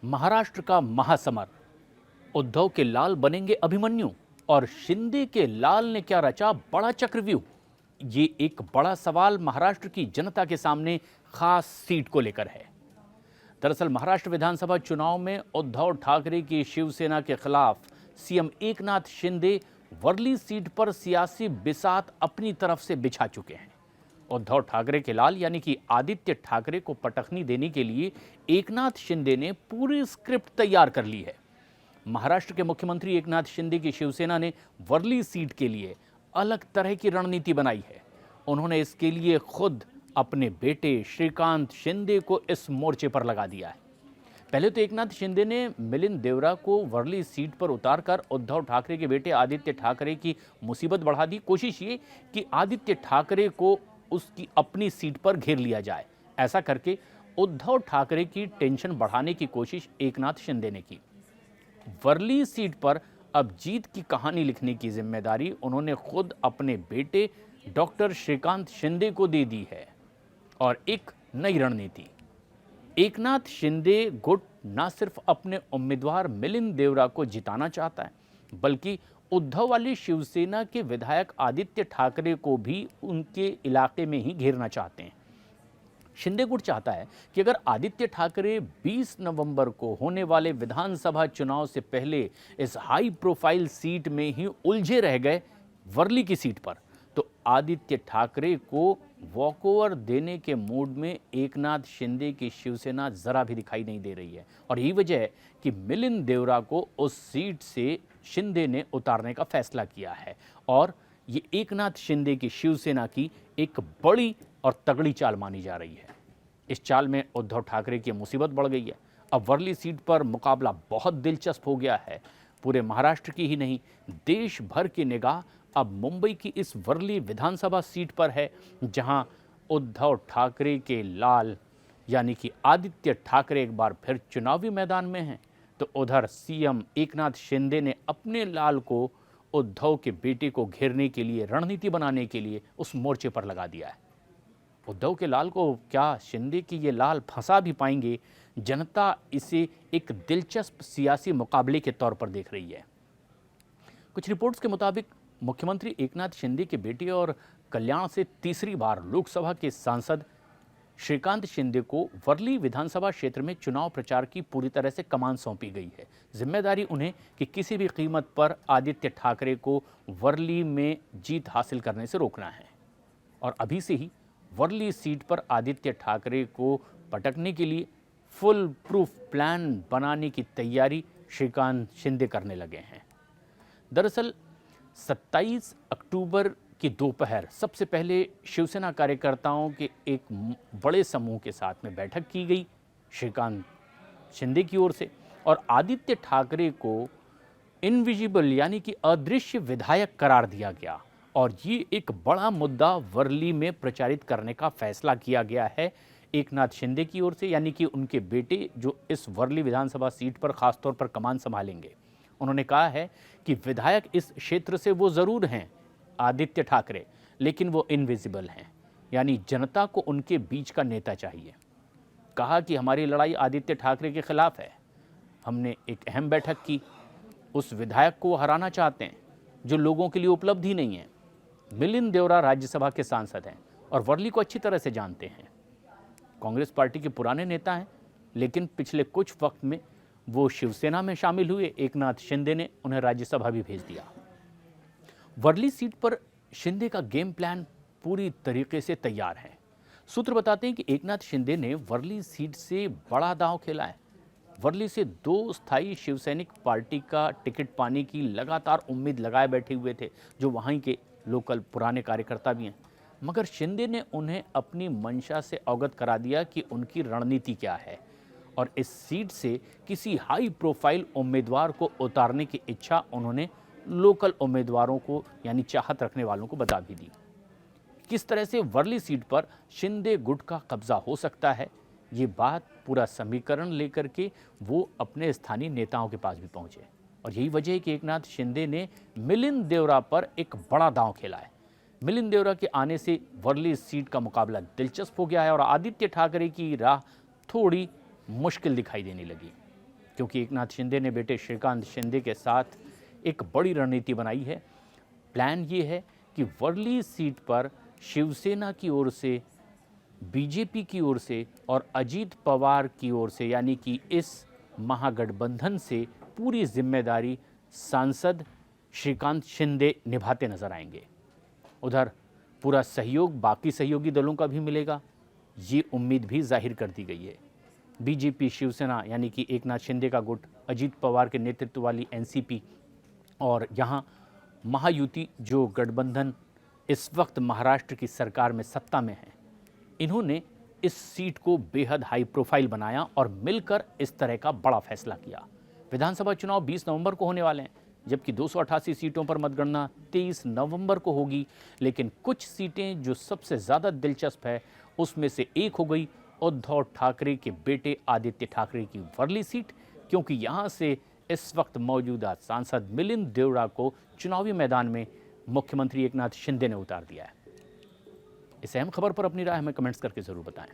महाराष्ट्र का महासमर, उद्धव के लाल बनेंगे अभिमन्यु और शिंदे के लाल ने क्या रचा बड़ा चक्रव्यूह। ये एक बड़ा सवाल महाराष्ट्र की जनता के सामने खास सीट को लेकर है। दरअसल महाराष्ट्र विधानसभा चुनाव में उद्धव ठाकरे की शिवसेना के खिलाफ सीएम एकनाथ शिंदे वर्ली सीट पर सियासी बिसात अपनी तरफ से बिछा चुके हैं। उद्धव ठाकरे के लाल यानी कि आदित्य ठाकरे को पटखनी देने के लिए एकनाथ शिंदे ने पूरी स्क्रिप्ट तैयार कर ली है। महाराष्ट्र के मुख्यमंत्री एकनाथ शिंदे की शिवसेना ने वर्ली सीट के लिए अलग तरह की रणनीति बनाई है। उन्होंने इसके लिए खुद अपने बेटे श्रीकांत शिंदे को इस मोर्चे पर लगा दिया है। पहले तो एकनाथ शिंदे ने मिलिंद देवरा को वर्ली सीट पर उतारकर उद्धव ठाकरे के बेटे आदित्य ठाकरे की मुसीबत बढ़ा दी। कोशिश ये कि आदित्य ठाकरे को उसकी अपनी सीट पर घेर लिया जाए। ऐसा करके उद्धव ठाकरे की टेंशन बढ़ाने की कोशिश एकनाथ शिंदे ने की। वर्ली सीट पर अब जीत की कहानी लिखने की जिम्मेदारी उन्होंने खुद अपने बेटे डॉक्टर श्रीकांत शिंदे को दे दी है। और एक नई रणनीति, एकनाथ शिंदे गुट न सिर्फ अपने उम्मीदवार मिलिंद देवरा को जिताना चाहता है, बल्कि उद्धव वाली शिवसेना के विधायक आदित्य ठाकरे को भी उनके इलाके में ही घेरना चाहते हैं। शिंदे गुट चाहता है कि अगर आदित्य ठाकरे 20 नवंबर को होने वाले विधानसभा चुनाव से पहले इस हाई प्रोफाइल सीट में ही उलझे रह गए वर्ली की सीट पर, तो आदित्य ठाकरे को वॉकओवर देने के मूड में एकनाथ शिंदे की शिवसेना जरा भी दिखाई नहीं दे रही है। और यही वजह है कि मिलिंद देवरा को उस सीट से शिंदे ने उतारने का फैसला किया है। और ये एकनाथ शिंदे की शिवसेना की एक बड़ी और तगड़ी चाल मानी जा रही है। इस चाल में उद्धव ठाकरे की मुसीबत बढ़ गई है। अब वर्ली सीट पर मुकाबला बहुत दिलचस्प हो गया है। पूरे महाराष्ट्र की ही नहीं, देश भर की निगाह अब मुंबई की इस वर्ली विधानसभा सीट पर है, जहां उद्धव ठाकरे के लाल यानी कि आदित्य ठाकरे एक बार फिर चुनावी मैदान में हैं, तो उधर सीएम एकनाथ शिंदे ने अपने लाल को उद्धव के बेटे को घेरने के लिए, रणनीति बनाने के लिए उस मोर्चे पर लगा दिया है। उद्धव के लाल को क्या शिंदे की ये लाल फंसा भी पाएंगे? जनता इसे एक दिलचस्प सियासी मुकाबले के तौर पर देख रही है। कुछ रिपोर्ट्स के मुताबिक मुख्यमंत्री एकनाथ शिंदे के बेटे और कल्याण से तीसरी बार लोकसभा के सांसद श्रीकांत शिंदे को वर्ली विधानसभा क्षेत्र में चुनाव प्रचार की पूरी तरह से कमान सौंपी गई है। जिम्मेदारी उन्हें कि किसी भी कीमत पर आदित्य ठाकरे को वर्ली में जीत हासिल करने से रोकना है। और अभी से ही वर्ली सीट पर आदित्य ठाकरे को पटकने के लिए फुल प्रूफ प्लान बनाने की तैयारी श्रीकांत शिंदे करने लगे हैं। दरअसल 27 अक्टूबर की दोपहर सबसे पहले शिवसेना कार्यकर्ताओं के एक बड़े समूह के साथ में बैठक की गई श्रीकांत शिंदे की ओर से, और आदित्य ठाकरे को इनविजिबल यानी कि अदृश्य विधायक करार दिया गया। और ये एक बड़ा मुद्दा वर्ली में प्रचारित करने का फैसला किया गया है एकनाथ शिंदे की ओर से, यानी कि उनके बेटे जो इस वर्ली विधानसभा सीट पर खासतौर पर कमान संभालेंगे। उन्होंने कहा है कि विधायक इस क्षेत्र से वो ज़रूर हैं आदित्य ठाकरे, लेकिन वो इनविजिबल हैं, यानी जनता को उनके बीच का नेता चाहिए। कहा कि हमारी लड़ाई आदित्य ठाकरे के खिलाफ है। हमने एक अहम बैठक की, उस विधायक को हराना चाहते हैं जो लोगों के लिए उपलब्धि नहीं है। मिलिंद देवरा राज्यसभा के सांसद हैं और वर्ली को अच्छी तरह से जानते हैं। कांग्रेस पार्टी के पुराने नेता हैं, लेकिन पिछले कुछ वक्त में वो शिवसेना में शामिल हुए। एकनाथ शिंदे ने उन्हें राज्यसभा भी भेज दिया। वर्ली सीट पर शिंदे का गेम प्लान पूरी तरीके से तैयार है। सूत्र बताते हैं कि एकनाथ शिंदे ने वर्ली सीट से बड़ा दांव खेला है। वर्ली से 2 स्थायी शिवसैनिक पार्टी का टिकट पाने की लगातार उम्मीद लगाए बैठे हुए थे, जो वहीं के लोकल पुराने कार्यकर्ता भी हैं। मगर शिंदे ने उन्हें अपनी मंशा से अवगत करा दिया कि उनकी रणनीति क्या है, और इस सीट से किसी हाई प्रोफाइल उम्मीदवार को उतारने की इच्छा उन्होंने लोकल उम्मीदवारों को यानी चाहत रखने वालों को बता भी दी। किस तरह से वर्ली सीट पर शिंदे गुट का कब्जा हो सकता है, ये बात पूरा समीकरण लेकर के वो अपने स्थानीय नेताओं के पास भी पहुंचे। और यही वजह है कि एकनाथ शिंदे ने मिलिंद देवरा पर एक बड़ा दांव खेला है। मिलिंद देवरा के आने से वर्ली सीट का मुकाबला दिलचस्प हो गया है और आदित्य ठाकरे की राह थोड़ी मुश्किल दिखाई देने लगी। क्योंकि एकनाथ शिंदे ने बेटे श्रीकांत शिंदे के साथ एक बड़ी रणनीति बनाई है। प्लान ये है कि वर्ली सीट पर शिवसेना की ओर से, बीजेपी की ओर से और अजीत पवार की ओर से, यानी कि इस महागठबंधन से पूरी जिम्मेदारी सांसद श्रीकांत शिंदे निभाते नजर आएंगे। उधर पूरा सहयोग बाकी सहयोगी दलों का भी मिलेगा, ये उम्मीद भी जाहिर कर दी गई है। बीजेपी शिवसेना यानी कि एकनाथ शिंदे का गुट, अजीत पवार के नेतृत्व वाली एनसीपी और यहाँ महायुति जो गठबंधन इस वक्त महाराष्ट्र की सरकार में सत्ता में है, इन्होंने इस सीट को बेहद हाई प्रोफाइल बनाया और मिलकर इस तरह का बड़ा फैसला किया। विधानसभा चुनाव 20 नवंबर को होने वाले हैं, जबकि 288 सीटों पर मतगणना 23 नवंबर को होगी। लेकिन कुछ सीटें जो सबसे ज़्यादा दिलचस्प है, उसमें से एक हो गई उद्धव ठाकरे के बेटे आदित्य ठाकरे की वर्ली सीट, क्योंकि यहाँ से इस वक्त मौजूदा सांसद मिलिंद देवड़ा को चुनावी मैदान में मुख्यमंत्री एकनाथ शिंदे ने उतार दिया है। इस अहम खबर पर अपनी राय हमें कमेंट्स करके ज़रूर बताएं।